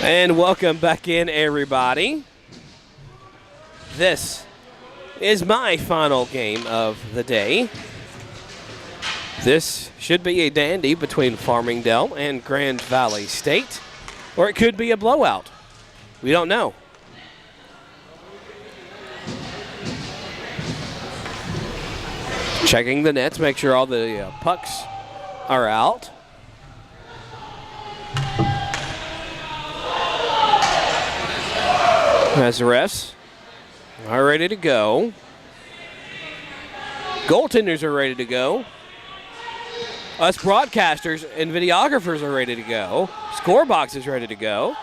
And welcome back in, everybody. This is my final game of the day. This should be a dandy between Farmingdale and Grand Valley State, or it could be a blowout. We don't know. Checking the nets, make sure all the pucks are out. As the refs are ready to go. Goaltenders are ready to go. Us broadcasters and videographers are ready to go. Scorebox is ready to go.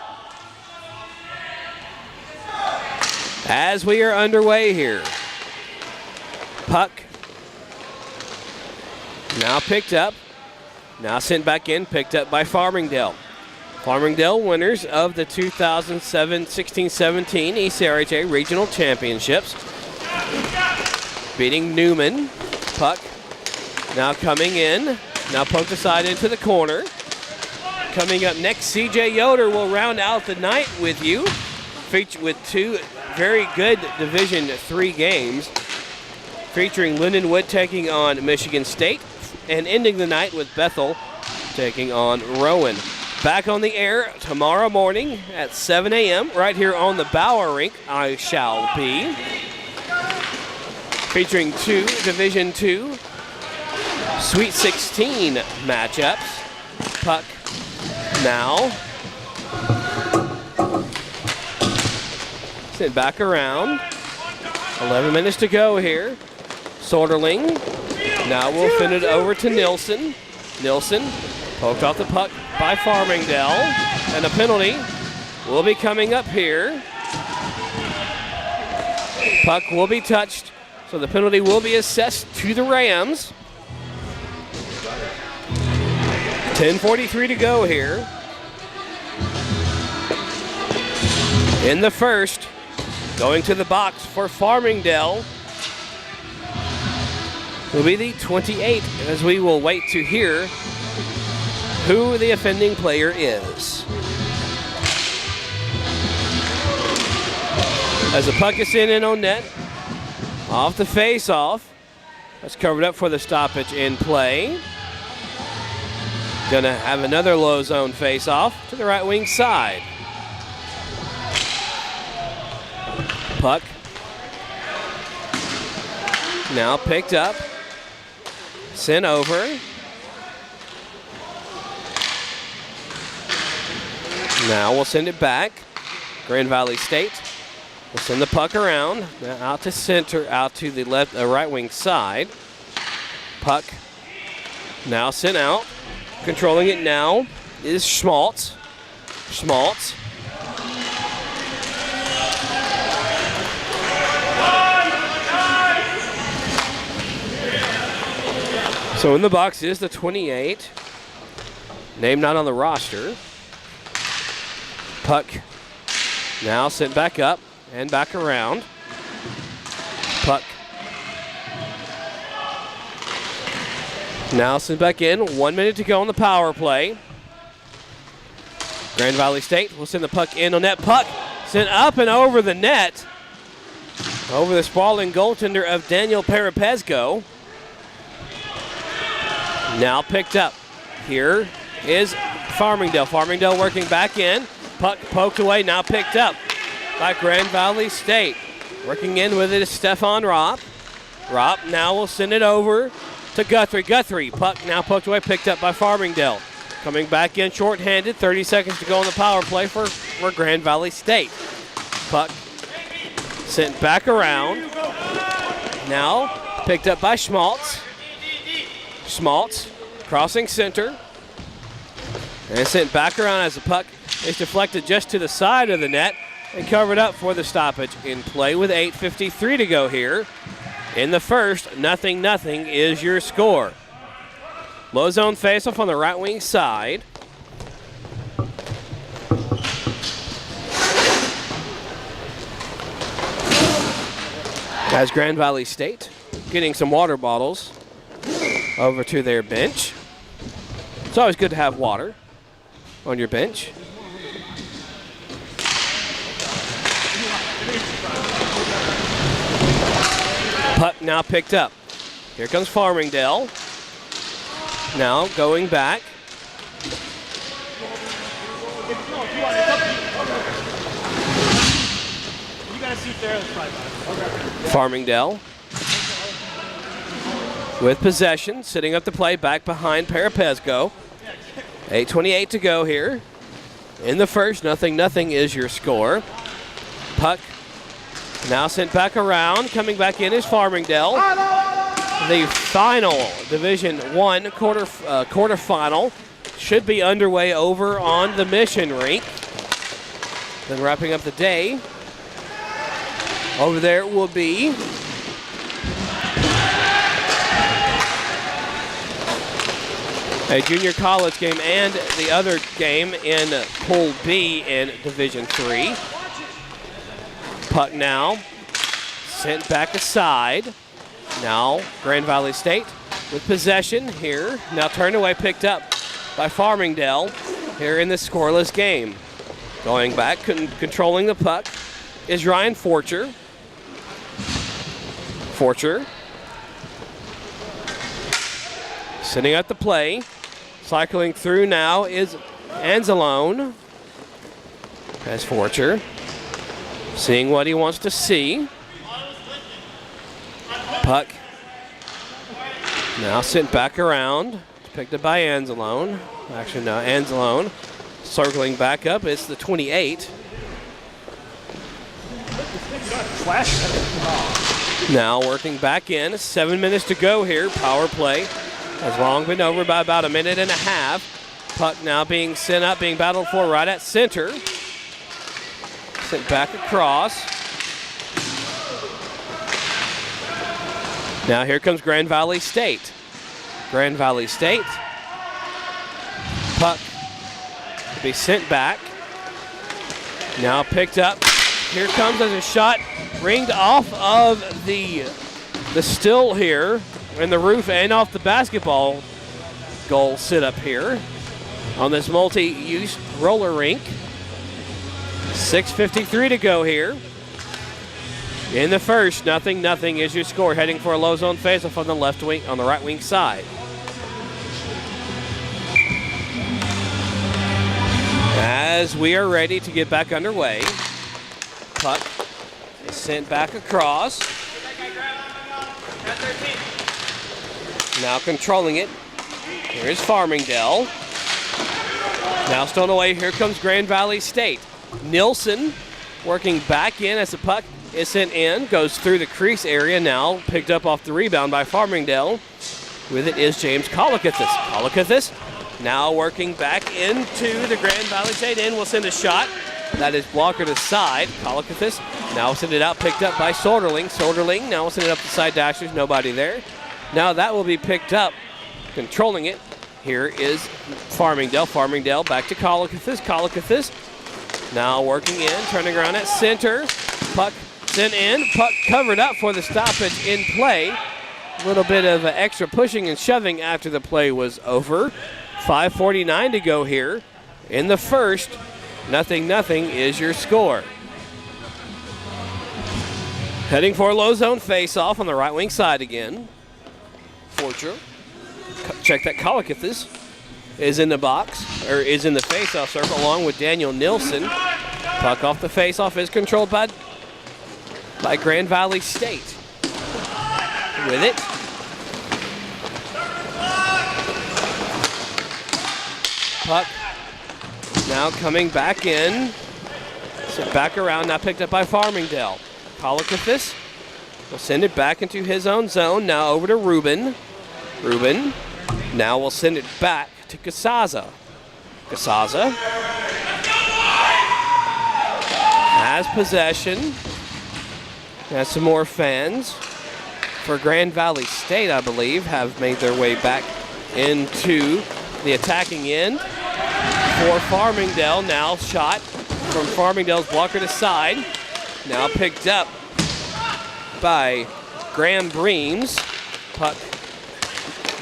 As we are underway here. Puck now picked up. Now sent back in, picked up by Farmingdale. Farmingdale winners of the 2016-17 NCRHA Regional Championships. Beating Newman. Puck now coming in. Now poked aside into the corner. Coming up next, CJ Yoder will round out the night with you. With two very good Division III games. Featuring Lindenwood taking on Michigan State. And ending the night with Bethel taking on Rowan. Back on the air tomorrow morning at 7 a.m. right here on the Bauer Rink, I shall be. Featuring two Division II Sweet 16 matchups. Puck now. Sent back around. 11 minutes to go here. Soderling. Now we'll send it over to Nilsson. Nilsson poked off the puck by Farmingdale, and a penalty will be coming up here. Puck will be touched, so the penalty will be assessed to the Rams. 10:43 to go here. In the first, going to the box for Farmingdale will be the 28, as we will wait to hear who the offending player is. As the puck is in and on net, off the face-off. That's covered up for the stoppage in play. Gonna have another low zone face-off to the right wing side. Puck now picked up, sent over. Now we'll send it back. Grand Valley State will send the puck around. Now out to center, out to the left, right wing side. Puck now sent out. Controlling it now is Schmaltz. Schmaltz. So in the box is the 28. Name not on the roster. Puck now sent back up and back around. Puck now sent back in. 1 minute to go on the power play. Grand Valley State will send the puck in on net. Puck sent up and over the net. Over the sprawling goaltender of Daniel Parapesco. Now picked up. Here is Farmingdale. Farmingdale working back in. Puck poked away, now picked up by Grand Valley State. Working in with it is Stefan Ropp. Ropp now will send it over to Guthrie. Guthrie, puck now poked away, picked up by Farmingdale. Coming back in shorthanded, 30 seconds to go on the power play for Grand Valley State. Puck sent back around. Now picked up by Schmaltz. Schmaltz crossing center. And sent back around as the puck is deflected just to the side of the net and covered up for the stoppage in play with 8:53 to go here. In the first, 0-0 is your score. Low zone faceoff on the right wing side. As Grand Valley State getting some water bottles over to their bench. It's always good to have water on your bench. Puck now picked up. Here comes Farmingdale. Now going back. Farmingdale with possession, sitting up the play back behind Parapesco. 8:28 to go here. In the first, 0-0 is your score. Puck now sent back around. Coming back in is Farmingdale. The final Division I quarterfinal should be underway over on the Mission Rink. Then wrapping up the day, over there will be a junior college game and the other game in Pool B in Division III. Puck now sent back aside. Now Grand Valley State with possession here. Now turned away, picked up by Farmingdale here in the scoreless game. Going back, controlling the puck is Ryan Forcher. Forcher sitting at the play. Cycling through now is Anzalone. As Forcher seeing what he wants to see. Puck now sent back around. Picked up by Anzalone. Actually, no, Anzalone circling back up. It's the 28. Now working back in. 7 minutes to go here. Power play has long been over by about a minute and a half. Puck now being sent up, being battled for right at center. Sent back across. Now here comes Grand Valley State. Grand Valley State. Puck to be sent back. Now picked up. Here comes as a shot ringed off of the still here in the roof and off the basketball goal sit up here on this multi-use roller rink. 6:53 to go here. In the first, 0-0 is your score. Heading for a low zone faceoff on the left wing, on the right wing side. As we are ready to get back underway, puck is sent back across. Now controlling it. Here's Farmingdale. Now stolen away. Here comes Grand Valley State. Nilsson working back in as the puck is sent in. Goes through the crease area. Now picked up off the rebound by Farmingdale. With it is James Kolokithis. Kolokithis now working back into the Grand Valley State end. Will send a shot. That is blocked to the side. Kolokithis now send it out. Picked up by Soderling. Soderling now will send it up the side dashers. Nobody there. Now that will be picked up. Controlling it. Here is Farmingdale. Farmingdale back to Kolokithis. Kolokithis now working in. Turning around at center. Puck sent in. Puck covered up for the stoppage in play. A little bit of extra pushing and shoving after the play was over. 5:49 to go here. In the first, 0-0 is your score. Heading for a low zone face-off on the right wing side again. Forger. Check that Kolokithis is in the box, or is in the face-off circle along with Daniel Nilsson. Puck off the face-off is controlled by Grand Valley State. With it. Puck now coming back in. Sent back around, now picked up by Farmingdale. Kolokithis will send it back into his own zone. Now over to Rubin. Rubin now will send it back to Casaza. Casaza has possession. Has some more fans for Grand Valley State, I believe, have made their way back into the attacking end. For Farmingdale, now shot from Farmingdale's blocker to side. Now picked up by Graham Breams. Puck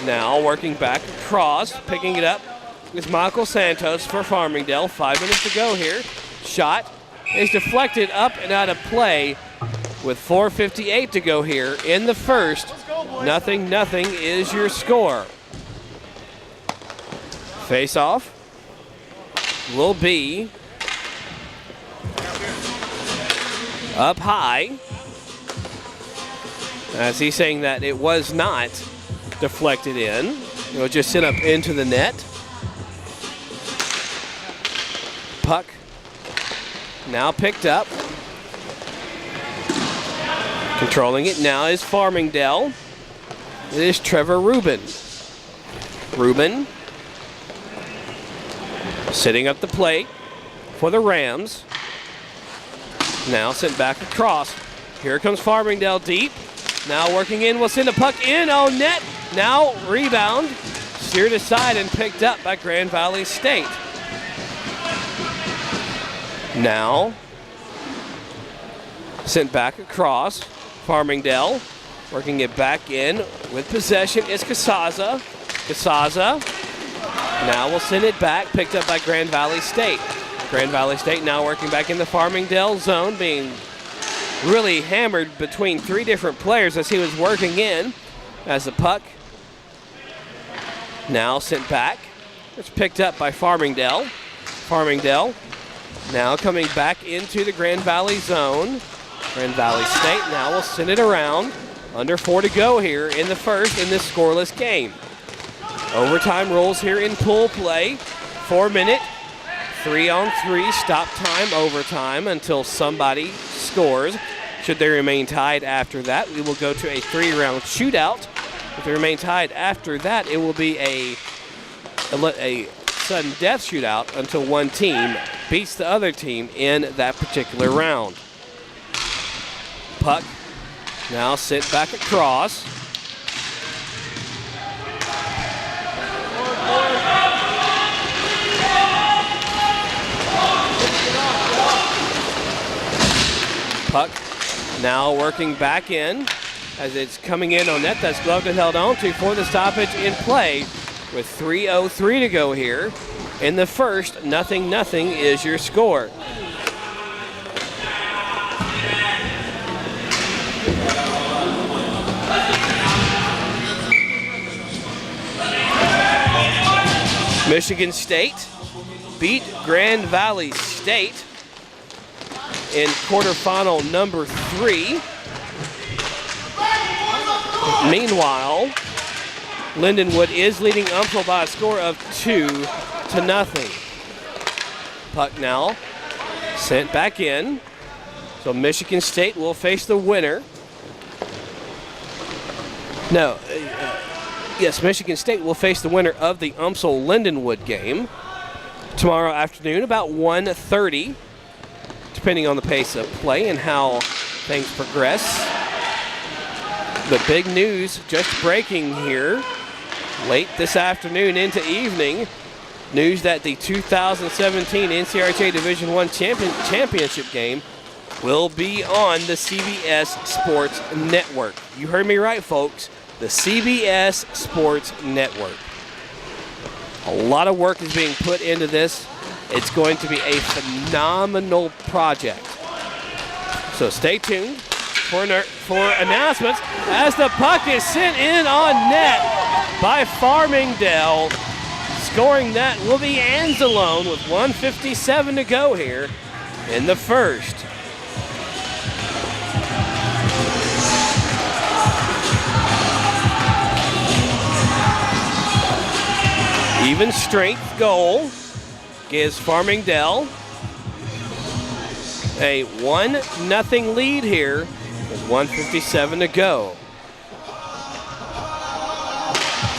now working back across, picking it up is Michael Santos for Farmingdale. 5 minutes to go here. Shot is deflected up and out of play with 4:58 to go here in the first. 0-0 is your score. Face off will be up high, as he's saying that it was not deflected in. It was just sent up into the net. Puck now picked up. Controlling it now is Farmingdale. It is Trevor Rubin. Rubin sitting up the plate for the Rams. Now sent back across. Here comes Farmingdale deep. Now working in, will send a puck in. Oh, net. Now rebound. Steered aside and picked up by Grand Valley State. Now sent back across. Farmingdale working it back in with possession is Casaza. Casaza now will send it back, picked up by Grand Valley State. Grand Valley State now working back in the Farmingdale zone, being really hammered between 3 different players as he was working in. As the puck now sent back. It's picked up by Farmingdale. Farmingdale now coming back into the Grand Valley zone. Grand Valley State now will send it around. Under 4 to go here in the first in this scoreless game. Overtime rolls here in pool play. 4-minute, 3-on-3 stop time overtime until somebody scores. Should they remain tied after that, we will go to a 3-round shootout. If they remain tied after that, it will be a sudden death shootout until one team beats the other team in that particular round. Puck now sent back across. Puck now working back in as it's coming in on net. That's gloved and held on to for the stoppage in play with 3:03 to go here in the first. 0-0 is your score. Michigan State beat Grand Valley State in quarterfinal number 3. Meanwhile, Lindenwood is leading UMPSL by a score of 2-0. Puck now sent back in. So Michigan State will face the winner. Yes, Michigan State will face the winner of the UMPSL-Lindenwood game tomorrow afternoon about 1:30, depending on the pace of play and how things progress. The big news just breaking here late this afternoon into evening. News that the 2017 NCRHA Division I championship game will be on the CBS Sports Network. You heard me right, folks. The CBS Sports Network. A lot of work is being put into this. It's going to be a phenomenal project. So stay tuned for announcements as the puck is sent in on net by Farmingdale. Scoring that will be Anzalone with 1:57 to go here in the first. Even strength goal gives Farmingdale a 1-0 lead here with 1:57 to go.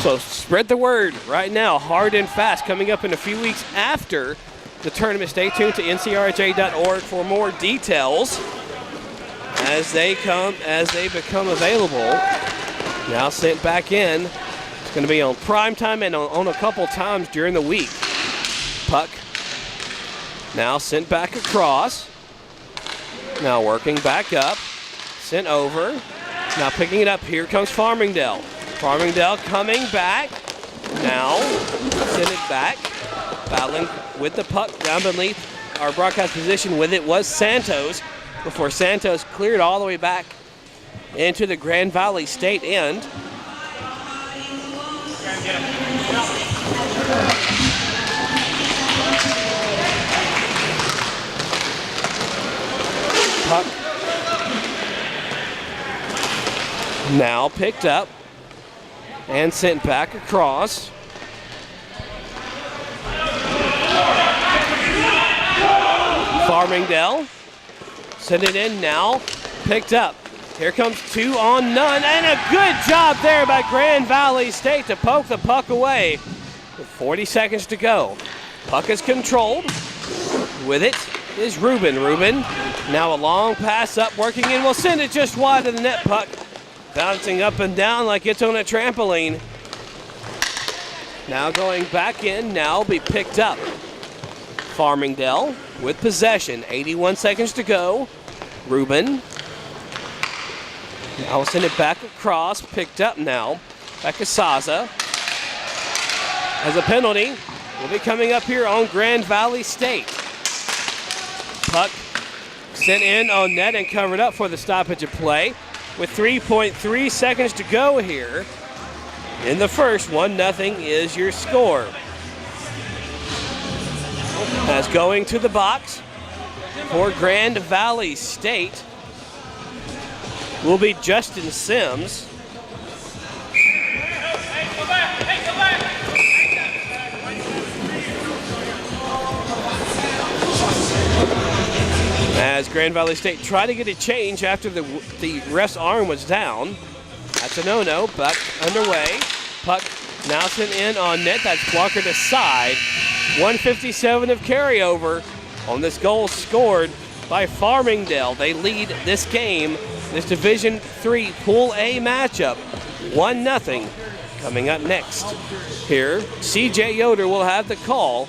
So spread the word right now, hard and fast, coming up in a few weeks after the tournament. Stay tuned to ncrha.org for more details as they become available. Now sent back in. Going to be on prime time and on a couple times during the week. Puck now sent back across. Now working back up. Sent over. Now picking it up. Here comes Farmingdale. Farmingdale coming back. Now send it back. Battling with the puck down beneath our broadcast position with it was Santos, before Santos cleared all the way back into the Grand Valley State end. Puck now picked up and sent back across. Farmingdale sent it in now, picked up. Here comes 2 on none, and a good job there by Grand Valley State to poke the puck away with 40 seconds to go. Puck is controlled. With it is Ruben. Ruben now a long pass up, working in, will send it just wide of the net. Puck bouncing up and down like it's on a trampoline. Now going back in, now be picked up. Farmingdale with possession, 81 seconds to go. Ruben. Now we'll send it back across, picked up now. Back to Saza. As a penalty will be coming up here on Grand Valley State. Puck sent in on net and covered up for the stoppage of play with 3.3 seconds to go here. In the first, 1-0 is your score. As going to the box for Grand Valley State will be Justin Sims. As Grand Valley State tried to get a change after the ref's arm was down. That's a no-no. Puck underway. Puck now sent in on net. That's blockered aside. 1:57 of carryover on this goal scored by Farmingdale. They lead this game, this Division III Pool A matchup, 1-0. Coming up next here, CJ Yoder will have the call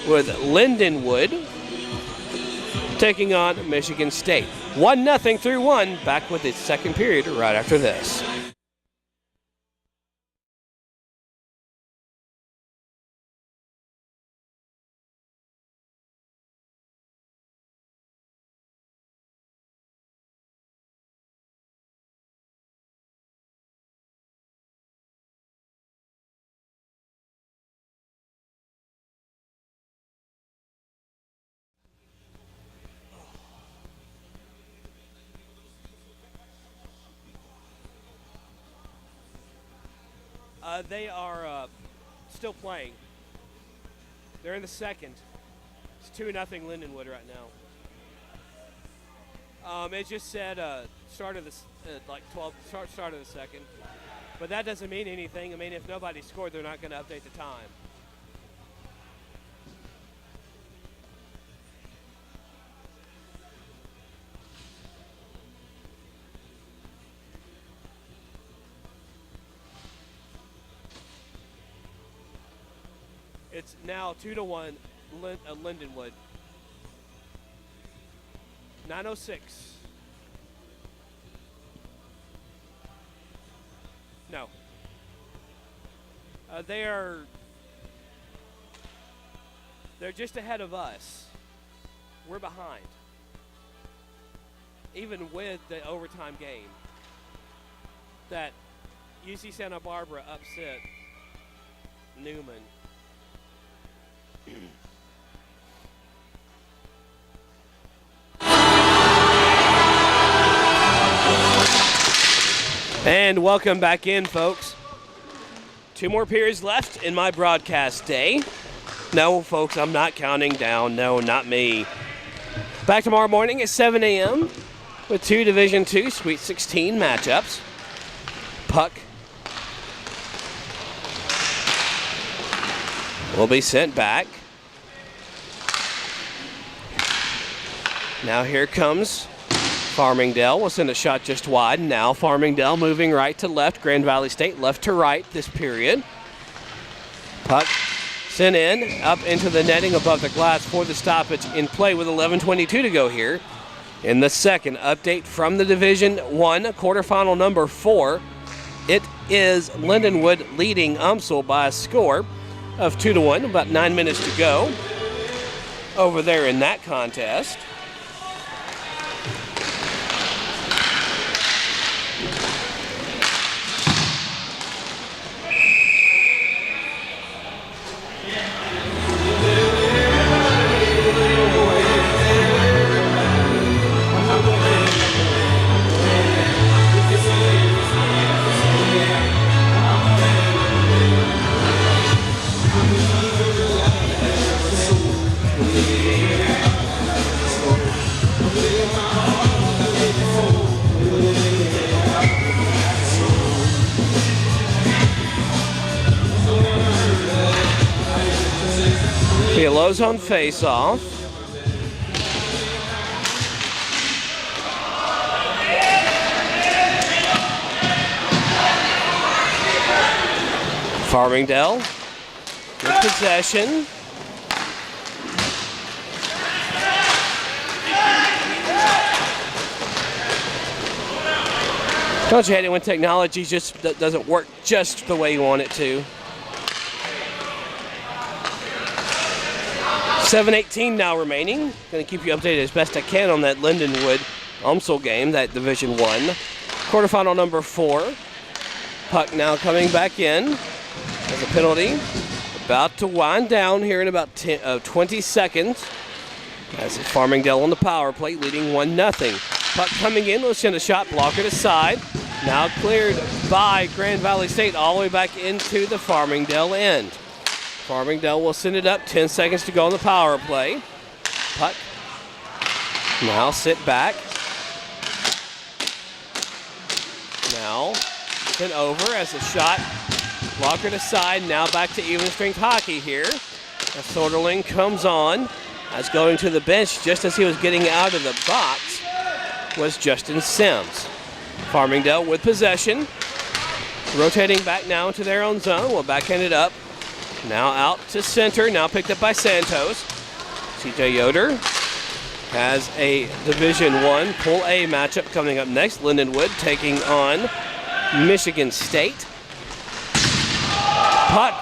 with Lindenwood taking on Michigan State. 1-0 through 1, back with its second period right after this. They are still playing. They're in the second. It's 2-0 Lindenwood right now. It just said start of the start of the second, but that doesn't mean anything. I mean, if nobody scored, they're not going to update the time. It's now 2-1 Lindenwood. 9:06. No. They're just ahead of us. We're behind. Even with the overtime game. That UC Santa Barbara upset Newman. And welcome back in, folks. 2 more periods left in my broadcast day. No, folks, I'm not counting down. No, not me. Back tomorrow morning at 7 a.m. with 2 Division II Sweet 16 matchups. Puck will be sent back. Now here comes Farmingdale. We'll send a shot just wide. Now Farmingdale moving right to left. Grand Valley State left to right this period. Puck sent in, up into the netting above the glass for the stoppage in play with 11:22 to go here. In the second, update from the Division I quarterfinal number 4. It is Lindenwood leading UMSL by a score of 2-1, about 9 minutes to go over there in that contest. Be a low zone face-off. Farmingdale with possession. Don't you hate it when technology just doesn't work just the way you want it to? 7:18 now remaining. Going to keep you updated as best I can on that Lindenwood-Umsel game, that Division I. Quarterfinal number 4. Puck now coming back in as a penalty. About to wind down here in about 20 seconds. As Farmingdale on the power play, leading 1-0. Puck coming in, let's send a shot blocker to side. Now cleared by Grand Valley State all the way back into the Farmingdale end. Farmingdale will send it up, 10 seconds to go on the power play. Puck now sit back. Now sent over as a shot blocker to side. Now back to even strength hockey here. As Soderling comes on. As going to the bench just as he was getting out of the box was Justin Sims. Farmingdale with possession. Rotating back now into their own zone. We'll backhand it up. Now out to center. Now picked up by Santos. CJ Yoder has a Division I Pool A matchup coming up next. Lindenwood taking on Michigan State. Puck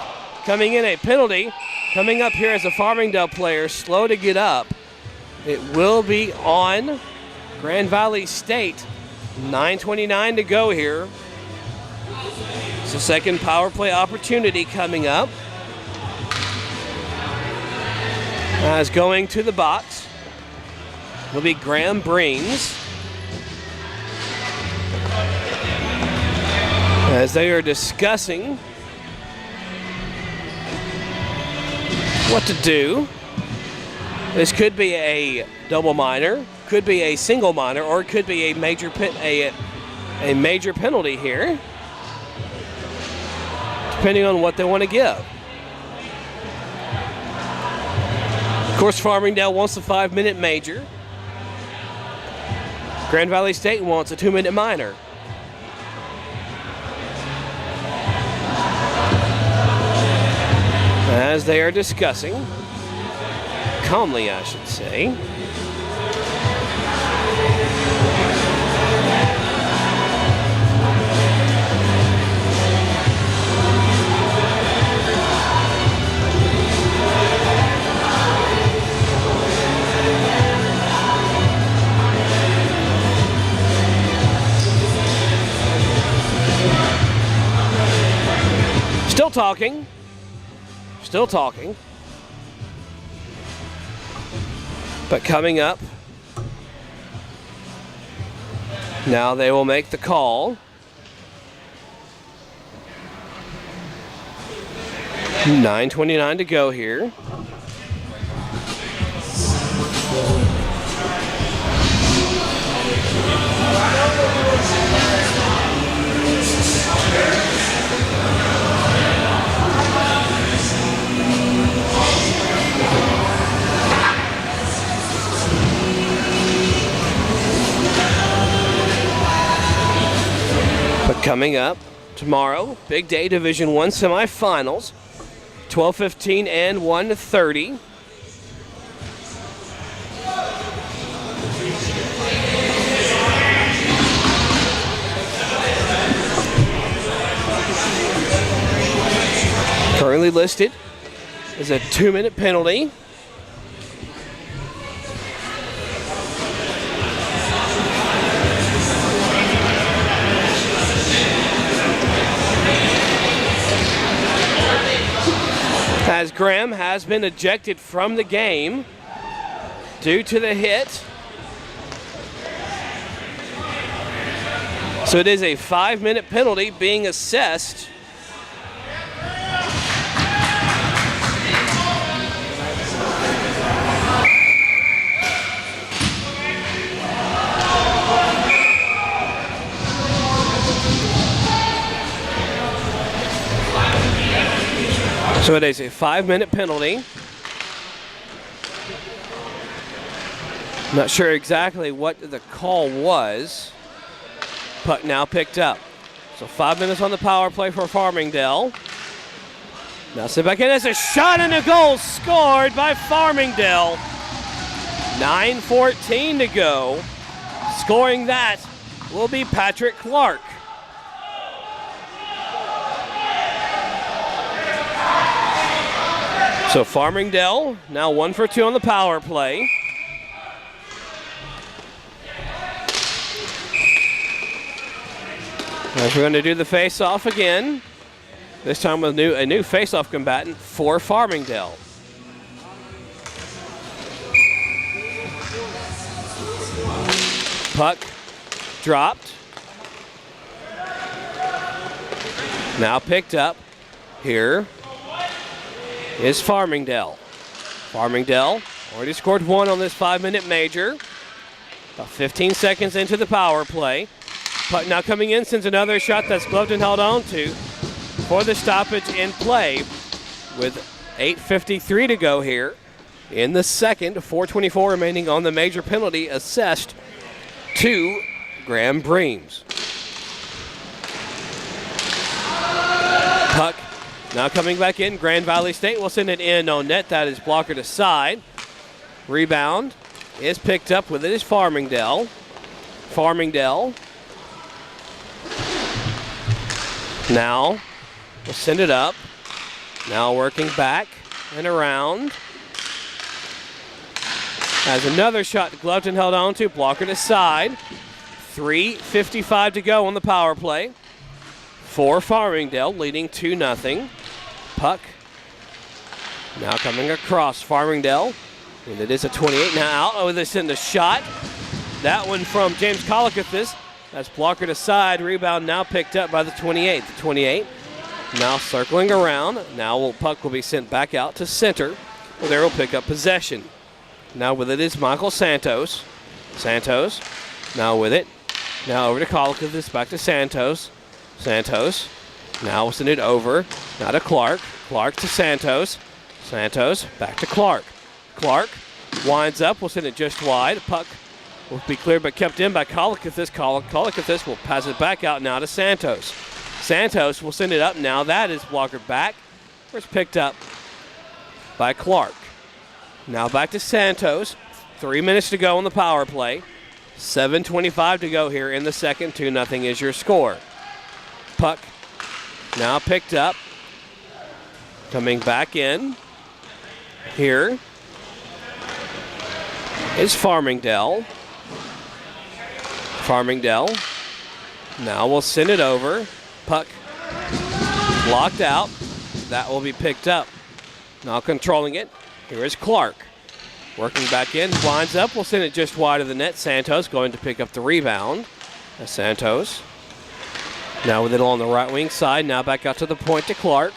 coming in, a penalty. Coming up here as a Farmingdale player, slow to get up. It will be on Grand Valley State. 9:29 to go here. It's the second power play opportunity coming up. As going to the box will be Graham Breens. As they are discussing what to do. This could be a double minor, could be a single minor, or it could be a major major penalty here, depending on what they want to give. Of course, Farmingdale wants a 5-minute major. Grand Valley State wants a 2-minute minor. As they are discussing, calmly I should say. Still talking. Still talking. But coming up, now they will make the call. 9:29 to go here. But coming up tomorrow, big day, Division I semifinals, 12:15 and 1:30. Currently listed is a 2-minute penalty. As Graham has been ejected from the game due to the hit. So it is a 5-minute penalty being assessed. So it is a 5-minute penalty. I'm not sure exactly what the call was. Puck now picked up. So 5 minutes on the power play for Farmingdale. Now sit back in. It's a shot and a goal scored by Farmingdale. 9:14 to go. Scoring that will be Patrick Clark. So Farmingdale now 1 for 2 on the power play. As we're going to do the face-off again, this time with a new face-off combatant for Farmingdale. Puck dropped. Now picked up. Here is Farmingdale. Farmingdale already scored 1 on this 5-minute major. About 15 seconds into the power play. Puck now coming in, sends another shot that's gloved and held on to for the stoppage in play with 8:53 to go here in the second. 4:24 remaining on the major penalty assessed to Graham Breams. Puck now coming back in. Grand Valley State will send it in on net. That is blocker to side. Rebound is picked up with it is Farmingdale. Farmingdale now we'll send it up. Now working back and around. Has another shot gloved and held on to. Blocker to side. 3:55 to go on the power play. For Farmingdale, leading 2-0. Puck now coming across Farmingdale. And it is a 28 now out. Oh, they send a shot. That one from James Collicathis. That's blocker to side. Rebound now picked up by the 28. The 28 now circling around. Now puck will be sent back out to center, where they will pick up possession. Now with it is Michael Santos. Santos now with it. Now over to Collicathis, back to Santos. Santos now will send it over. Now to Clark. Clark to Santos. Santos back to Clark. Clark winds up. We'll send it just wide. Puck will be cleared but kept in by Collicathis. Collicathis will pass it back out now to Santos. Santos will send it up. Now that is blockered back. It's picked up by Clark. Now back to Santos. 3 minutes to go on the power play. 7:25 to go here in the second. 2-0 is your score. Puck now picked up. Coming back in. Here is Farmingdale. Farmingdale now will send it over. Puck blocked out. That will be picked up. Now controlling it. Here is Clark. Working back in. Winds up. We'll send it just wide of the net. Santos going to pick up the rebound. Santos now with it on the right wing side. Now back out to the point to Clark.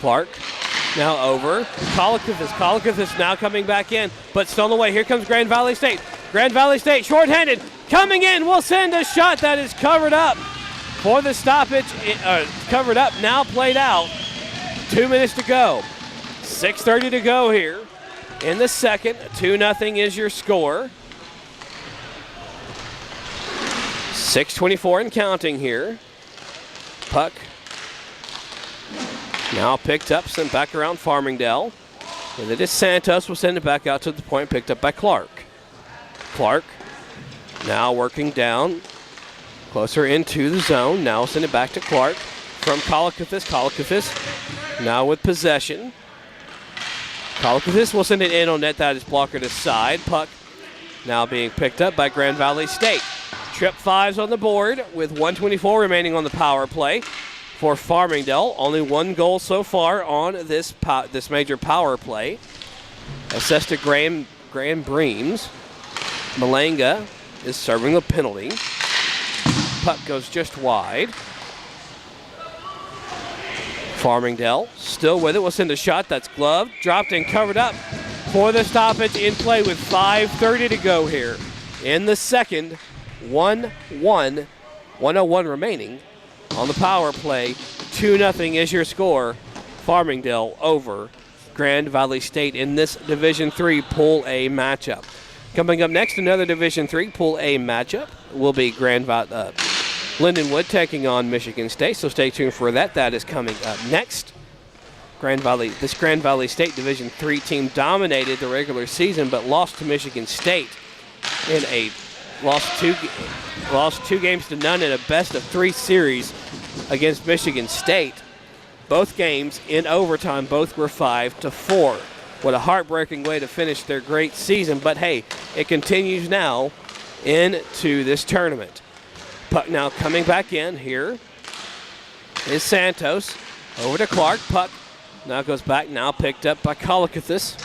Clark now over. Collicathis now coming back in, but still on the way. Here comes Grand Valley State. Grand Valley State shorthanded. Coming in. Will send a shot that is covered up for the stoppage. Covered up. Now played out. 2 minutes to go. 6:30 to go here in the second. 2-0 is your score. 6:24 and counting here. Puck now picked up, sent back around Farmingdale. And it is Santos will send it back out to the point, picked up by Clark. Clark now working down, closer into the zone. Now send it back to Clark from Collicathis. Collicathis now with possession. Colquitt will send it in on net. That is blocker to side. Puck now being picked up by Grand Valley State. Trip fives on the board with 1:24 remaining on the power play for Farmingdale. Only one goal so far on this major power play. Assessed to Graham Breams. Malanga is serving the penalty. Puck goes just wide. Farmingdale still with it. We'll send a shot. That's gloved, dropped, and covered up for the stoppage in play with 5:30 to go here in the second. 101 remaining on the power play. 2-0 is your score. Farmingdale over Grand Valley State in this Division III Pool A matchup. Coming up next, another Division III Pool A matchup will be Lindenwood taking on Michigan State, so stay tuned for that. That is coming up next. This Grand Valley State Division III team dominated the regular season, but lost to Michigan State in a lost two games to none in a best-of-3 series against Michigan State. Both games in overtime, both were 5-4. What a heartbreaking way to finish their great season, but hey, it continues now into this tournament. Puck now coming back in. Here is Santos. Over to Clark. Puck now goes back, now picked up by Colquitt.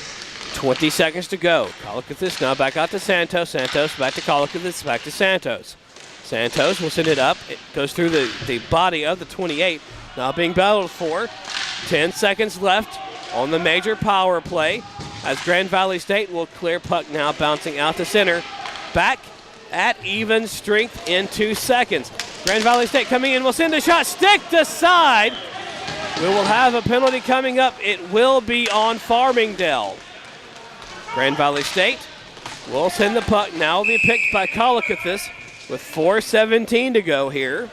20 seconds to go. Colquitt now back out to Santos. Santos back to Colquitt, back to Santos. Santos will send it up. It goes through the body of the 28. Now being battled for. 10 seconds left on the major power play as Grand Valley State will clear. Puck now bouncing out to center. Back at even strength in 2 seconds. Grand Valley State coming in, will send a shot, stick to side. We will have a penalty coming up. It will be on Farmingdale. Grand Valley State will send the puck. Now will be picked by Colquitt with 4:17 to go here.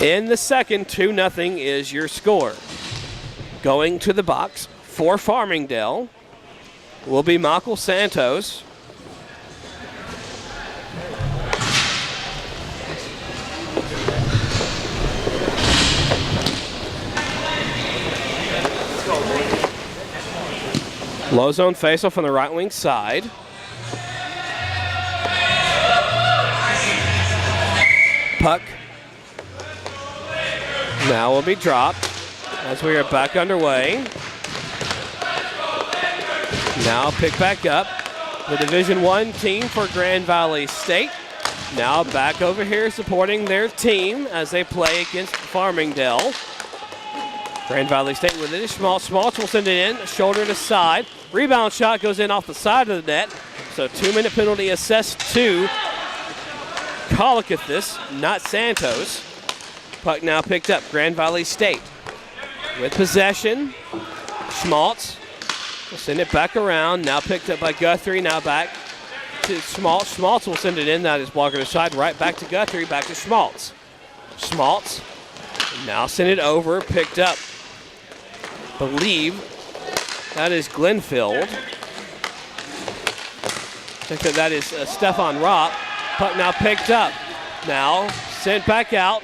In the second, 2-0 is your score. Going to the box for Farmingdale will be Michael Santos. Low zone faceoff on the right wing side. Puck now will be dropped as we are back underway. Now pick back up. The Division I team for Grand Valley State. Now back over here supporting their team as they play against Farmingdale. Grand Valley State with it. Schmaltz will send it in, shoulder to side. Rebound shot goes in off the side of the net. So 2-minute penalty assessed to Colquitt, not Santos. Puck now picked up. Grand Valley State with possession. Schmaltz will send it back around. Now picked up by Guthrie. Now back to Schmaltz. Schmaltz will send it in. That is blocker to side. Right back to Guthrie. Back to Schmaltz. Schmaltz now send it over. Picked up. Believe that is Glenfield. I think that is Stefan Ropp. Puck now picked up. Now sent back out.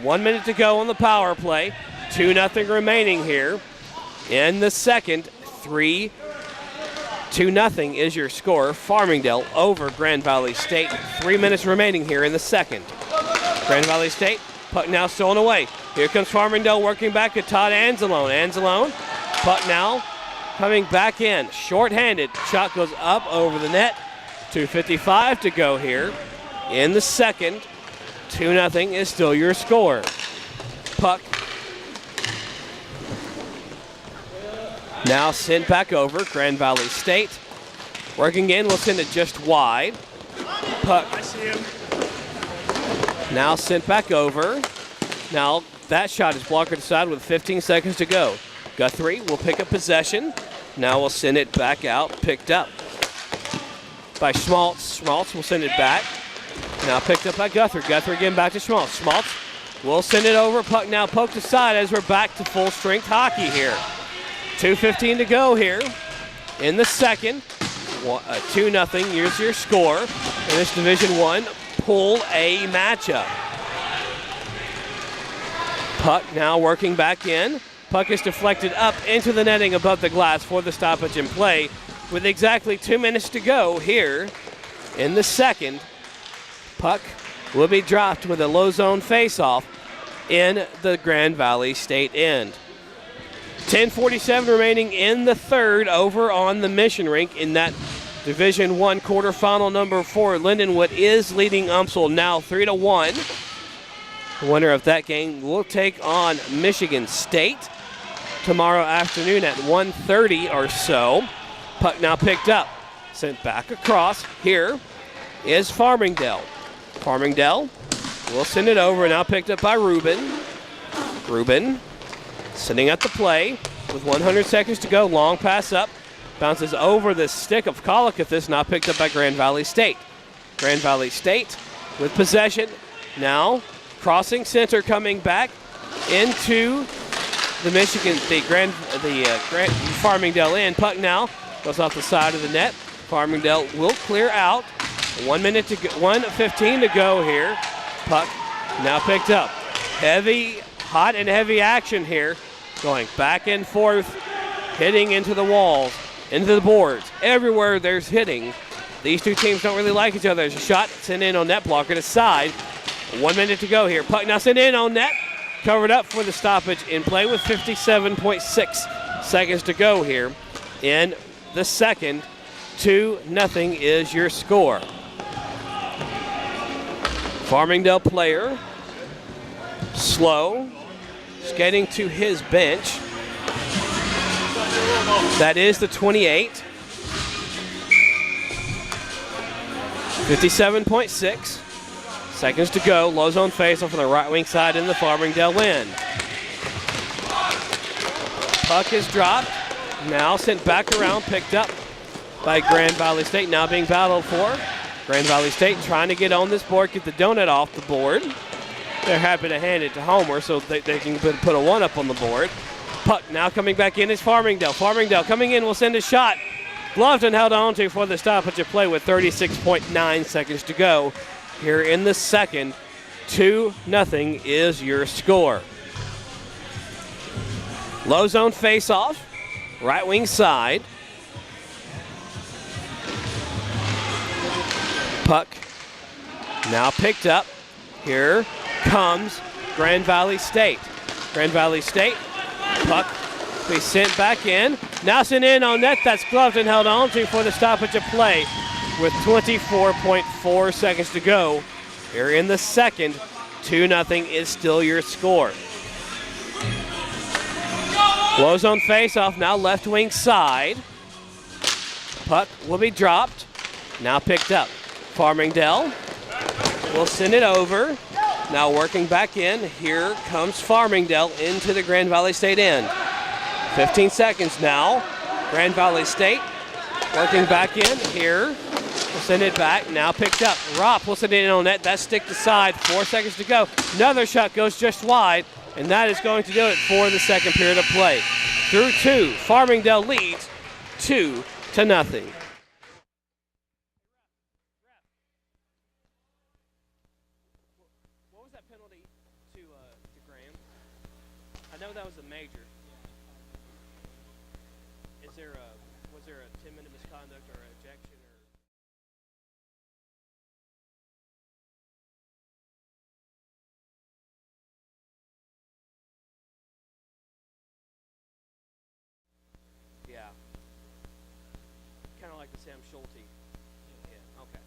1 minute to go on the power play. 2-0 remaining here in the second. 2-0 is your score. Farmingdale over Grand Valley State. 3 minutes remaining here in the second. Grand Valley State, puck now stolen away. Here comes Farmingdale working back to Todd Anzalone. Anzalone, puck now coming back in. Short-handed, shot goes up over the net. 2:55 to go here in the second. 2-0 is still your score. Puck now sent back over. Grand Valley State working in, will send it just wide. Puck now sent back over. Now that shot is blocker to side with 15 seconds to go. Guthrie will pick up possession. Now we'll send it back out, picked up by Schmaltz. Schmaltz will send it back. Now picked up by Guthrie. Guthrie again back to Schmaltz. Schmaltz will send it over. Puck now poked aside as we're back to full strength hockey here. 2:15 to go here in the second. 2-0, here's your score in this Division I Pool A matchup. Puck now working back in. Puck is deflected up into the netting above the glass for the stoppage in play with exactly 2 minutes to go here in the second. Puck will be dropped with a low zone face-off in the Grand Valley State end. 10:47 remaining in the third over on the Mission Rink in that Division I quarterfinal. Number 4, Lindenwood is leading UMSL now 3-1. The winner of that game will take on Michigan State tomorrow afternoon at 1:30 or so. Puck now picked up, sent back across. Here is Farmingdale. Farmingdale will send it over, now picked up by Rubin. Rubin sitting at the play with 100 seconds to go. Long pass up, bounces over the stick of Collicuthus, now picked up by Grand Valley State. Grand Valley State with possession. Now crossing center, coming back into the Farmingdale end. Puck now goes off the side of the net. Farmingdale will clear out. 1 minute to go, 1:15 to go here. Puck now picked up. Hot and heavy action here. Going back and forth, hitting into the walls, into the boards. Everywhere there's hitting. These two teams don't really like each other. There's a shot sent in on net, blocker to side. 1 minute to go here. Puck now sent in on net. Covered up for the stoppage in play with 57.6 seconds to go here in the second. 2-0 is your score. Farmingdale player, slow, skating to his bench. That is the 28. 57.6 seconds to go. Low zone face-off on the right wing side in the Farmingdale end. Puck is dropped. Now sent back around, picked up by Grand Valley State. Now being battled for. Grand Valley State trying to get on this board, get the donut off the board. They're happy to hand it to Homer so they can put a 1 up on the board. Puck now coming back in is Farmingdale. Farmingdale coming in will send a shot. Gloved and held on to for the stoppage of play with 36.9 seconds to go here in the second. 2-0 is your score. Low zone face-off, right wing side. Puck now picked up. Here comes Grand Valley State. Grand Valley State, puck be sent back in. Now sent in on net. That's gloved and held on to for the stoppage of play with 24.4 seconds to go here in the second. 2-0 is still your score. Low zone face-off, now left wing side. Puck will be dropped. Now picked up. Farmingdale will send it over. Now working back in. Here comes Farmingdale into the Grand Valley State end. 15 seconds now. Grand Valley State working back in. Here will send it back. Now picked up. Ropp will send it in on net. That stick to side. 4 seconds to go. Another shot goes just wide. And that is going to do it for the second period of play. Through 2, Farmingdale leads 2-0. What was that penalty to Graham? I know that was a major. Was there a 10-minute misconduct or ejection or? Yeah. Kind of like the Sam Schulte. Yeah. Okay.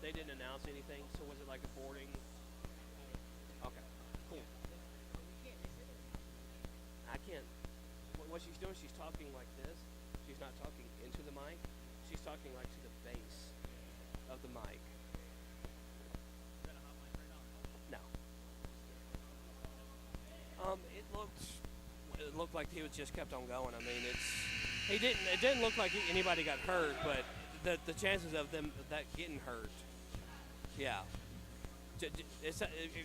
They didn't announce anything, so was it like a boarding? Okay. Cool. I can't. What she's doing, she's talking like this. She's not talking into the mic. She's talking like to the base of the mic. Is that a hot mic right now? No. It looked like he was just kept on going. I mean, it didn't look like anybody got hurt, but the chances of them getting hurt, yeah.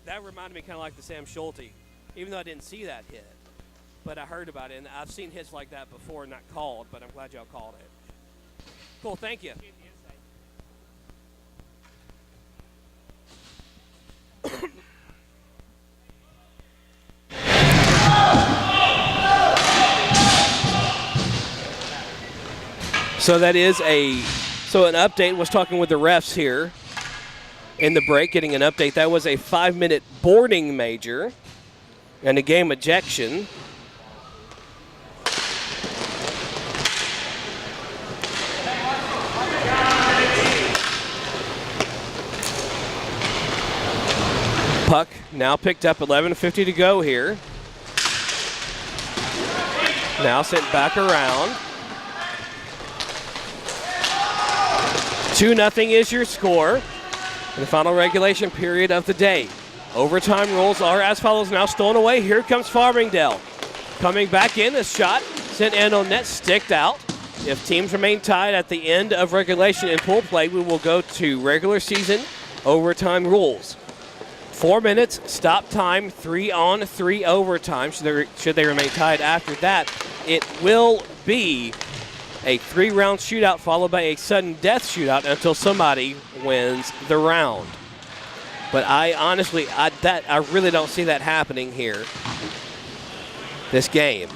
That reminded me kind of like the Sam Schulte, even though I didn't see that hit, but I heard about it, and I've seen hits like that before, not called, but I'm glad y'all called it. Cool, thank you. So that is an update. Was talking with the refs here in the break, getting an update. That was a 5-minute boarding major and a game ejection. Puck now picked up, 11:50 to go here. Now sent back around. 2-0 is your score in the final regulation period of the day. Overtime rules are as follows. Now stolen away. Here comes Farmingdale. Coming back in, a shot sent in on net, sticked out. If teams remain tied at the end of regulation and pool play, we will go to regular season overtime rules. 4 minutes, stop time, 3-on-3 overtime. Should they remain tied after that, it will be a 3-round shootout followed by a sudden death shootout until somebody wins the round. But I honestly, I really don't see that happening here, this game.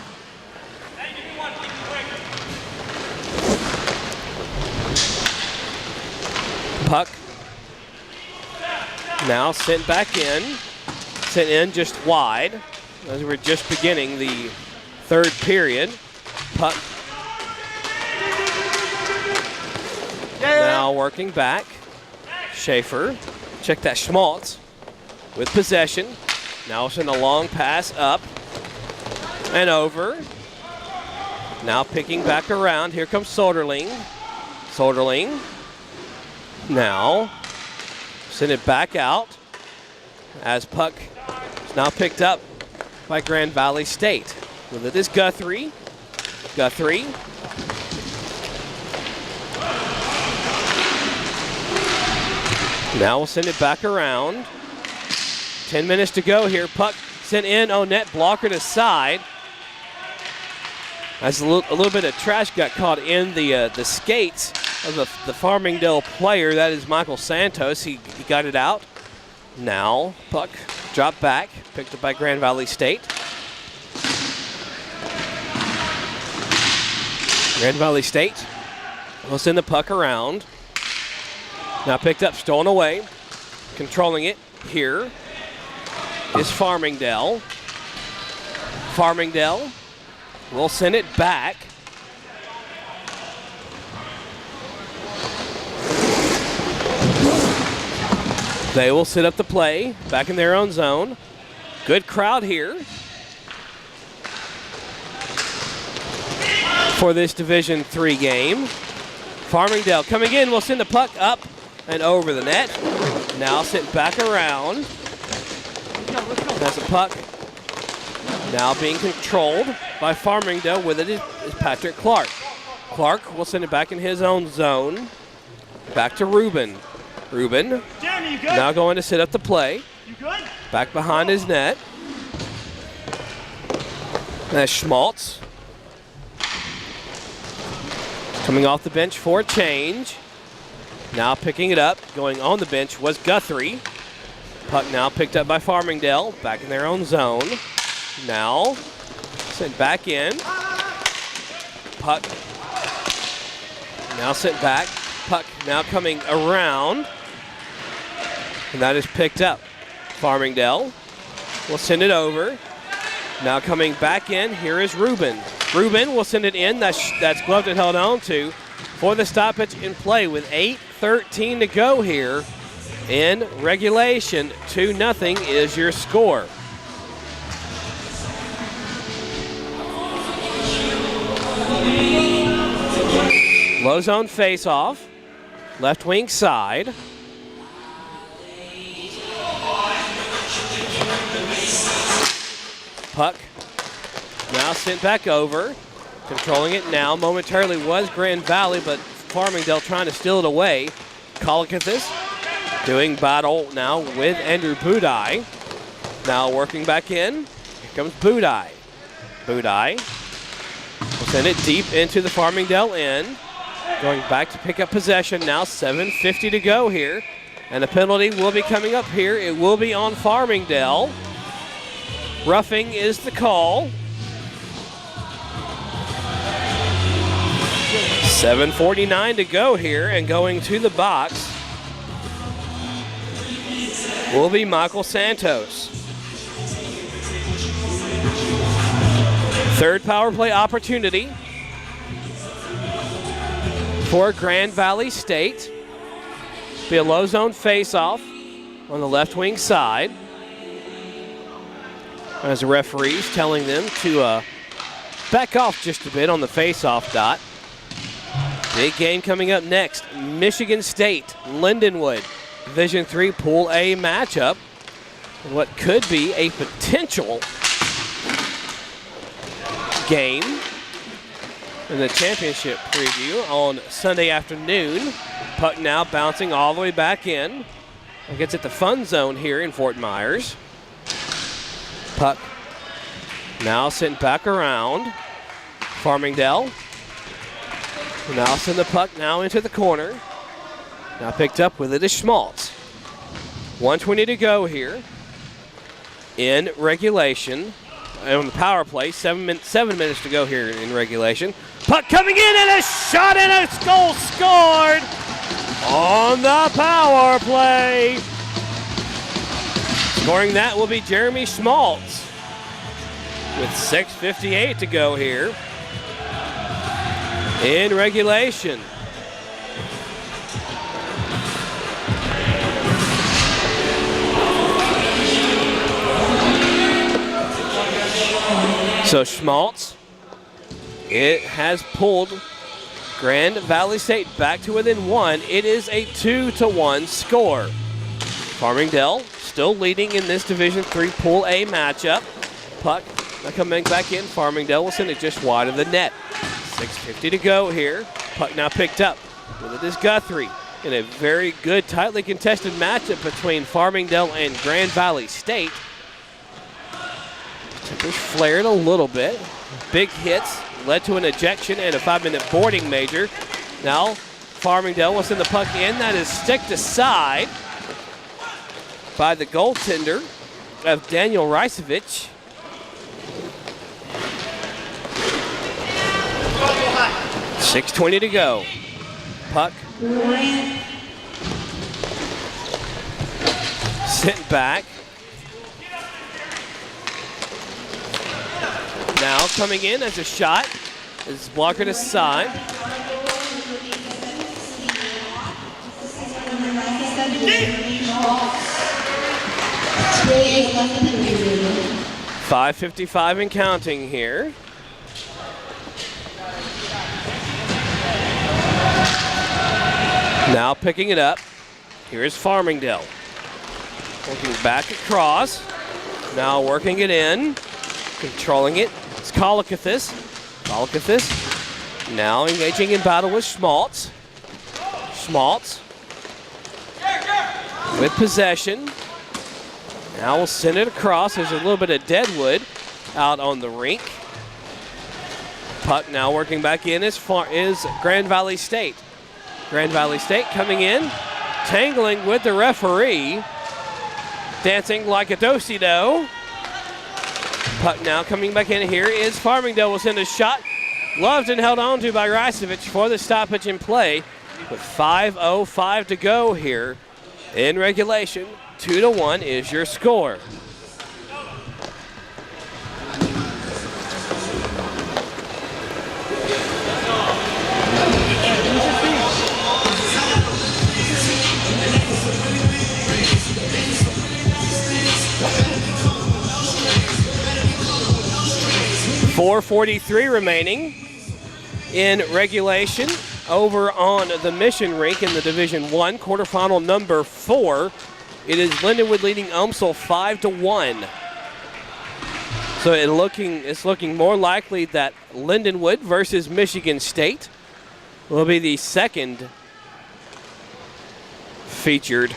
Puck now sent back in, sent in just wide as we're just beginning the third period. Puck now working back. Schaefer, check that, Schmaltz with possession. Now send a long pass up and over. Now picking back around. Here comes Soderling. Soderling now send it back out as puck is now picked up by Grand Valley State. With it is Guthrie. Guthrie. Now we'll send it back around. 10 minutes to go here. Puck sent in on net, blocker to side. As a little bit of trash got caught in the skates of the Farmingdale player. That is Michael Santos. He got it out. Now puck dropped back, picked up by Grand Valley State. Grand Valley State will send the puck around. Now picked up, stolen away. Controlling it here is Farmingdale. Farmingdale will send it back. They will sit up the play, back in their own zone. Good crowd here for this Division III game. Farmingdale coming in, will send the puck up and over the net. Now sent back around. That's a puck now being controlled by Farmingdale. With it is Patrick Clark. Clark will send it back in his own zone. Back to Ruben. Ruben now going to sit up the play. Back behind his net. That's Schmaltz. Coming off the bench for a change. Now picking it up, going on the bench was Guthrie. Puck now picked up by Farmingdale, back in their own zone. Now sent back in. Puck now sent back. Puck now coming around. And that is picked up. Farmingdale will send it over. Now coming back in, here is Ruben. Ruben will send it in. That's gloved and held on to for the stoppage in play with 8:13 to go here in regulation. 2-0 is your score. Low zone face-off. Left wing side. Puck now sent back over. Controlling it now momentarily was Grand Valley, but Farmingdale trying to steal it away. Kolakathis doing battle now with Andrew Budai. Now working back in. Here comes Budai. Budai will send it deep into the Farmingdale end. Going back to pick up possession now. 7:50 to go here. And a penalty will be coming up here. It will be on Farmingdale. Roughing is the call. 7:49 to go here, and going to the box will be Michael Santos. Third power play opportunity for Grand Valley State. Be a low zone face-off on the left wing side, as the referee's telling them to back off just a bit on the face-off dot. Big game coming up next. Michigan State, Lindenwood, Division III Pool A matchup. What could be a potential game in the championship preview on Sunday afternoon. Puck now bouncing all the way back in. It gets at the fun zone here in Fort Myers. Puck now sent back around. Farmingdale now send the puck now into the corner. Now picked up with it is Schmaltz. 1:20 to go here in regulation. On the power play, 7 minutes to go here in regulation. Puck coming in and a shot and a goal scored on the power play. Scoring that will be Jeremy Schmaltz with 6:58 to go here in regulation. So Schmaltz, it has pulled Grand Valley State back to within one. It is a 2-1 score. Farmingdale still leading in this Division III Pool A matchup. Puck coming back in. Farmingdale will send it just wide of the net. 6:50 to go here. Puck now picked up with it is Guthrie in a very good, tightly contested matchup between Farmingdale and Grand Valley State. Tempers flared a little bit. Big hits led to an ejection and a 5-minute boarding major. Now Farmingdale will send the puck in. That is sticked aside by the goaltender of Daniel Ricevich. .620 to go. Puck sent back. Now coming in as a shot is blocked aside. .555 and counting here. Now picking it up. Here's Farmingdale. Working back across. Now working it in. Controlling it. It's Kolakathis. Kolakathis now engaging in battle with Schmaltz. Schmaltz with possession. Now we'll send it across. There's a little bit of deadwood out on the rink. Puck now working back in is Grand Valley State. Grand Valley State coming in, tangling with the referee, dancing like a do-si-do. Puck now coming back in here is Farmingdale will send a shot. Loved and held on to by Ricevich for the stoppage in play with 5:05 to go here in regulation. 2-1 is your score. .443 remaining in regulation over on the Mission Rink in the Division I quarterfinal number 4. It is Lindenwood leading UMSL 5-1. So it's looking more likely that Lindenwood versus Michigan State will be the second featured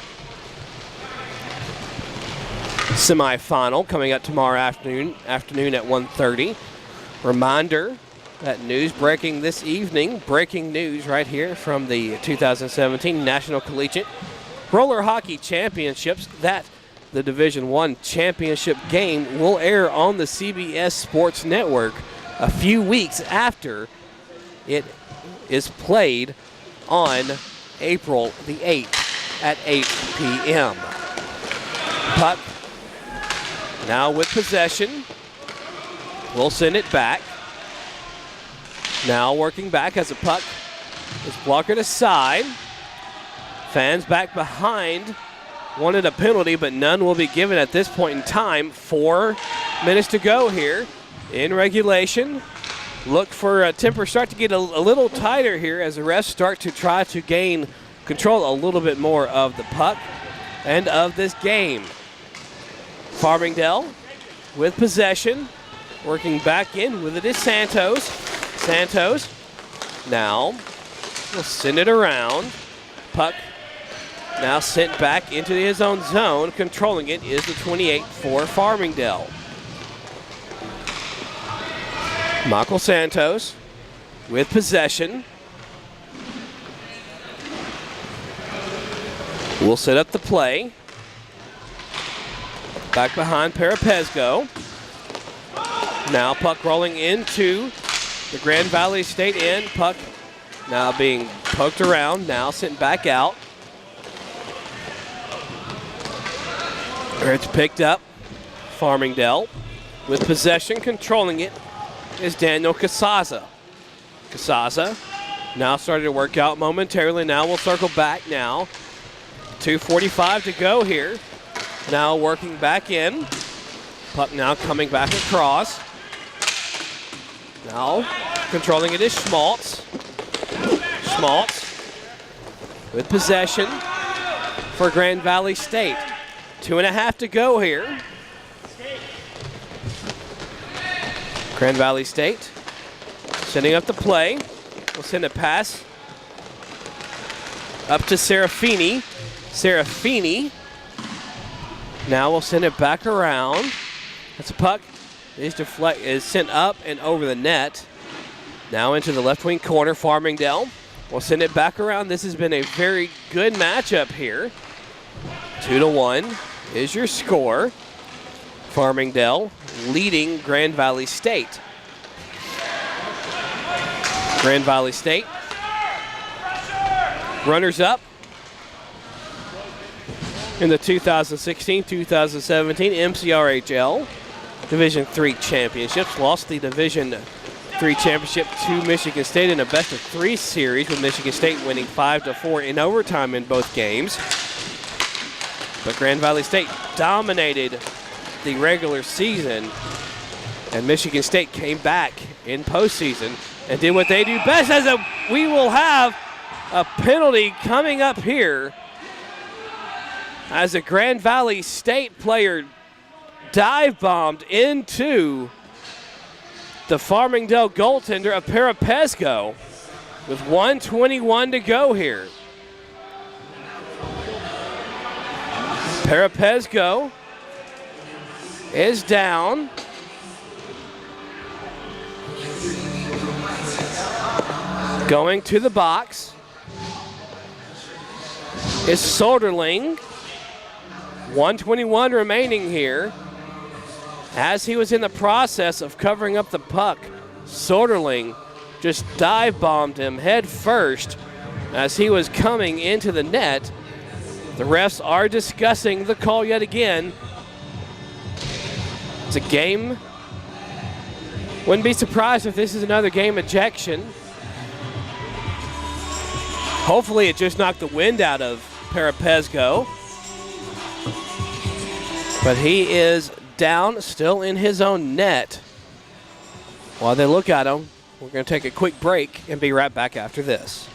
semifinal coming up tomorrow afternoon at 1:30. Reminder that news breaking this evening, breaking news right here from the 2017 National Collegiate Roller Hockey Championships, that the Division I championship game will air on the CBS Sports Network a few weeks after it is played on April the 8th at 8 p.m. Puck now with possession. We'll send it back. Now working back as the puck is blockered aside. Fans back behind wanted a penalty, but none will be given at this point in time. 4 minutes to go here in regulation. Look for a temper start to get a little tighter here as the refs start to try to gain control a little bit more of the puck and of this game. Farmingdale with possession, working back in with it is Santos. Santos now will send it around. Puck now sent back into his own zone. Controlling it is the 28 for Farmingdale. Michael Santos with possession. We'll set up the play. Back behind Parapesco. Now puck rolling into the Grand Valley State end. Puck now being poked around, now sent back out. It's picked up. Farmingdale with possession, controlling it is Daniel Casaza. Casaza now starting to work out momentarily. Now we'll circle back now. 2:45 to go here. Now working back in. Puck now coming back across. Now controlling it is Schmaltz. Schmaltz with possession for Grand Valley State. 2.5 to go here. Grand Valley State sending up the play. We'll send a pass up to Serafini. Serafini now we'll send it back around. That's a puck. Is sent up and over the net. Now into the left wing corner. Farmingdale will send it back around. This has been a very good matchup here. 2-1 is your score. Farmingdale leading Grand Valley State. Grand Valley State runners up in the 2016-2017 NCRHA Division III championships. Lost the Division III championship to Michigan State in a best-of-3 series, with Michigan State winning 5-4 in overtime in both games. But Grand Valley State dominated the regular season, and Michigan State came back in postseason and did what they do best. We will have a penalty coming up here as a Grand Valley State player dive bombed into the Farmingdale goaltender of Parapesco with 1:21 to go here. Parapesco is down. Going to the box is Soderling. 1:21 remaining here. As he was in the process of covering up the puck, Soderling just dive bombed him head first as he was coming into the net. The refs are discussing the call yet again. It's a game. Wouldn't be surprised if this is another game ejection. Hopefully it just knocked the wind out of Parapesco. But he is down, still in his own net. While they look at him, we're going to take a quick break and be right back after this.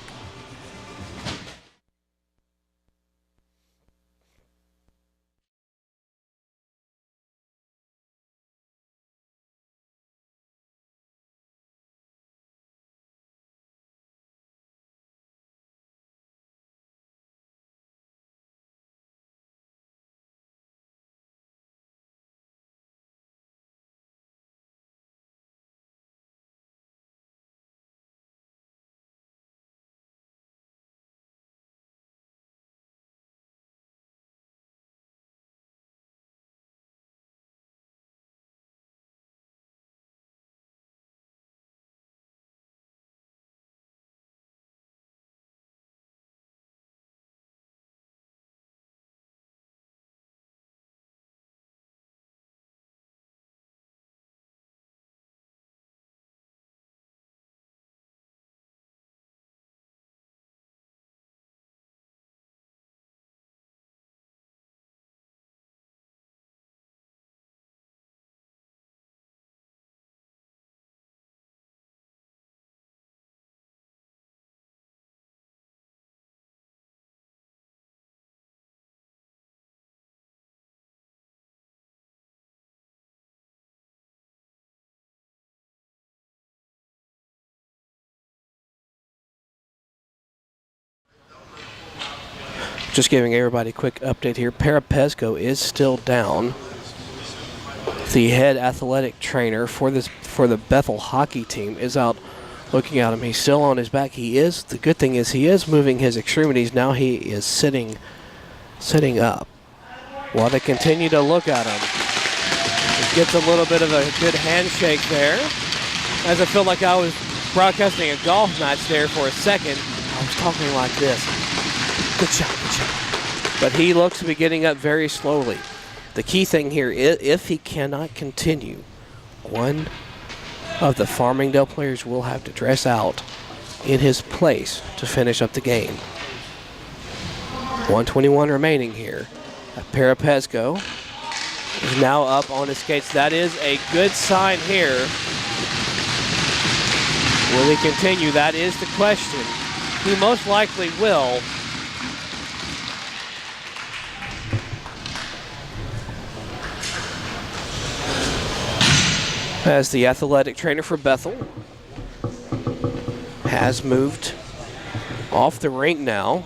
Just giving everybody a quick update here. Parapesco is still down. The head athletic trainer for the Bethel hockey team is out looking at him. He's still on his back. The good thing is he is moving his extremities. Now he is sitting up. While they continue to look at him. He gets a little bit of a good handshake there. As I feel like I was broadcasting a golf match there for a second. I was talking like this. Good shot, good shot. But he looks to be getting up very slowly. The key thing here is if he cannot continue, one of the Farmingdale players will have to dress out in his place to finish up the game. 1:21 remaining here. Parapesco is now up on his skates. That is a good sign here. Will he continue? That is the question. He most likely will. As the athletic trainer for Bethel has moved off the rink now.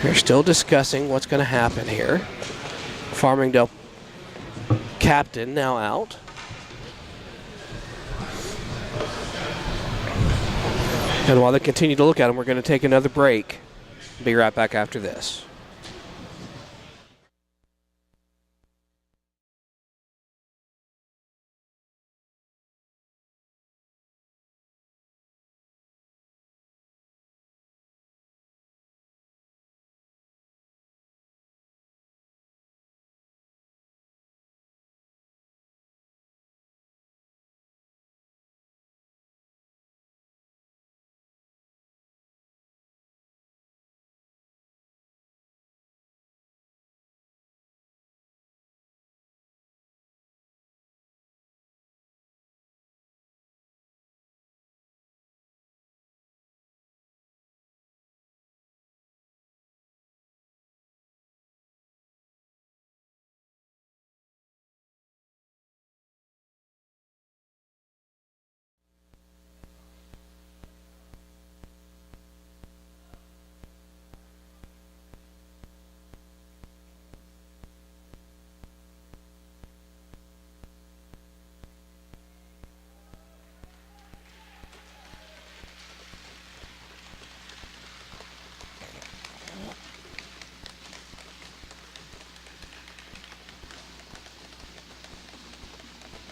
They're still discussing what's going to happen here. Farmingdale captain now out. And while they continue to look at him, we're going to take another break. Be right back after this.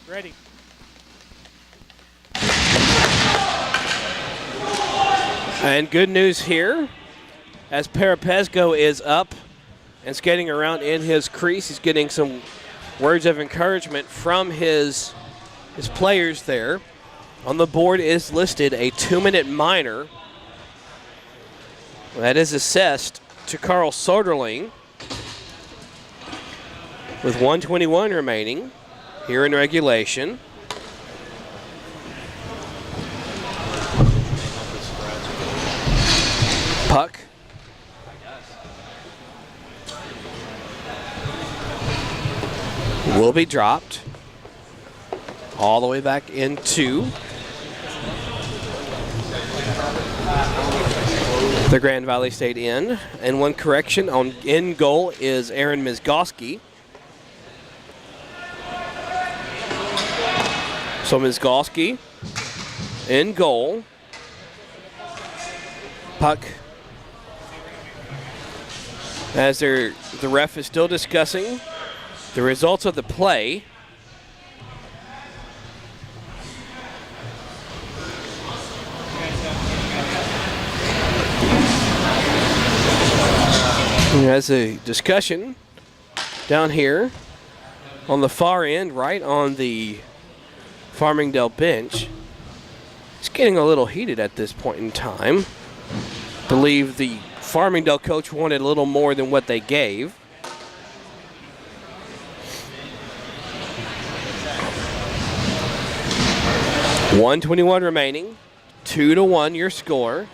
Ready. And good news here, as Parapesco is up and skating around in his crease. He's getting some words of encouragement from his players there. On the board is listed a 2-minute minor. That is assessed to Carl Soderling with 1:21 remaining here in regulation. Puck will be dropped all the way back into the Grand Valley State Inn. And one correction, in goal is Aaron Mizgoski. So Mizgoski in goal. Puck, as the ref is still discussing the results of the play. As a discussion down here on the far end, right on the Farmingdale bench. It's getting a little heated at this point in time. Believe the Farmingdale coach wanted a little more than what they gave. .121 remaining. 2-1 your score.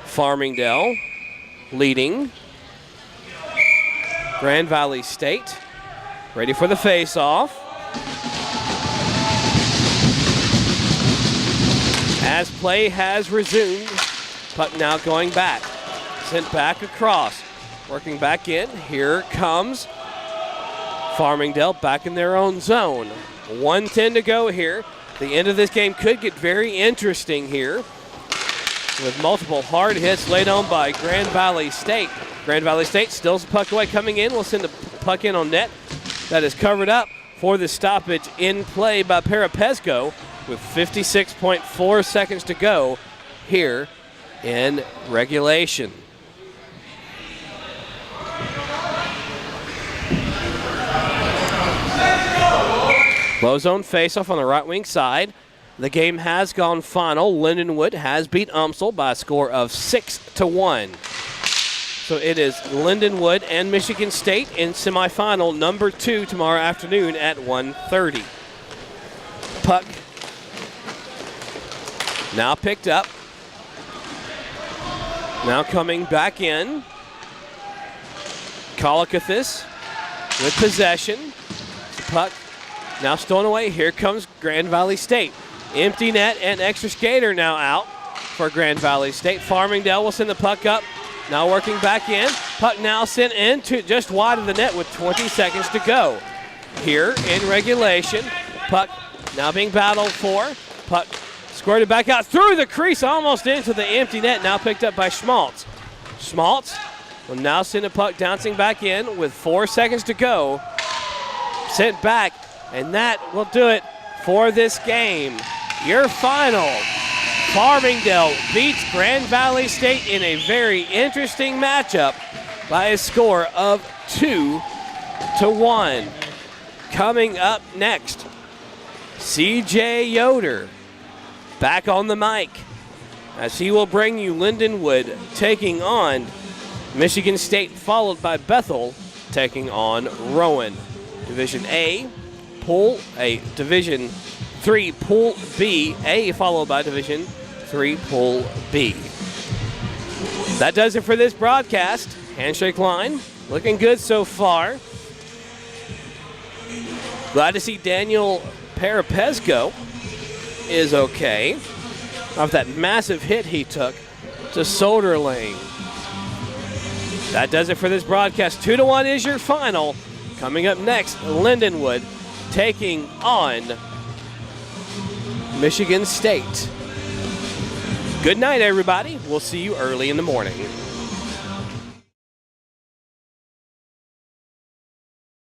Farmingdale leading Grand Valley State. Ready for the face-off. as play has resumed. Puck now going back. Sent back across. Working back in. Here comes Farmingdale back in their own zone. 1:10 to go here. The end of this game could get very interesting here with multiple hard hits laid on by Grand Valley State. Grand Valley State steals the puck away. Coming in, will send the puck in on net. That is covered up for the stoppage in play by Parapesco with 56.4 seconds to go here in regulation. Low zone faceoff on the right wing side. The game has gone final. Lindenwood has beat UMSL by a score of 6-1. So it is Lindenwood and Michigan State in semifinal number 2 tomorrow afternoon at 1:30. Puck now picked up. Now coming back in. Kolakathis with possession. Puck now stolen away. Here comes Grand Valley State. Empty net and extra skater now out for Grand Valley State. Farmingdale will send the puck up. Now working back in. Puck now sent in to just wide of the net with 20 seconds to go. Here in regulation. Puck now being battled for. Puck squirted back out through the crease, almost into the empty net. Now picked up by Schmaltz. Schmaltz will now send the puck bouncing back in with 4 seconds to go. Sent back, and that will do it for this game. Your final. Farmingdale beats Grand Valley State in a very interesting matchup by a score of 2-1. Coming up next, CJ Yoder back on the mic as he will bring you Lindenwood taking on Michigan State, followed by Bethel taking on Rowan. Division A, Division 3, Pool B, A followed by Division 3, Pool B. That does it for this broadcast. Handshake line, looking good so far. Glad to see Daniel Parapesco is okay off that massive hit he took to Soderling. That does it for this broadcast. 2-1 is your final. Coming up next, Lindenwood taking on Michigan State. Good night, everybody. We'll see you early in the morning.